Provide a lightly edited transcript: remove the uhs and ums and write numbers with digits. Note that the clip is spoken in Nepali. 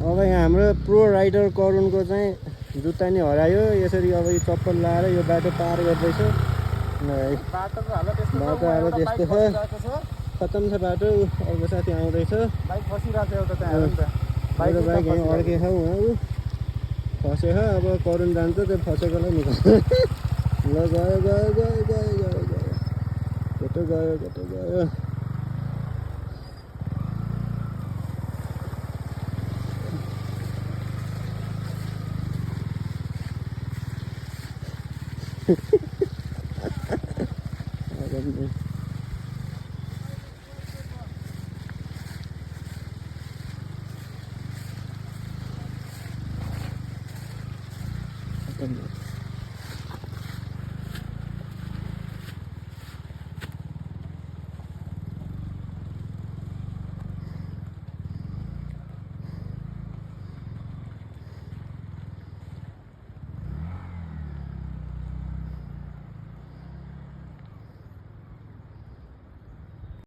अब यहाँ हाम्रो प्रो राइडर करुणको चाहिँ जुत्ता नि हरायो। यसरी अब यो चप्पल लाएर यो बाटो पार गर्दैछ। बाटोको हालत यस्तो छ, बाटो एउटा हालत यस्तो बाइक छ, फसिरहेको छ। खतम छ बाटो। अर्को साथी आउँदैछ, बाइक फसिरहेको छ एउटा, त्यहाँ हेर नि त मेरो बाइक यहीँ अड्केछ। उहाँ ऊ फसेछ। अब करुण जान्छ त्यो फसेकोलाई निकाल्छ। ल गयो गयो गयो गयो गयो गयो केटो गयो केटो गयो। Thank you.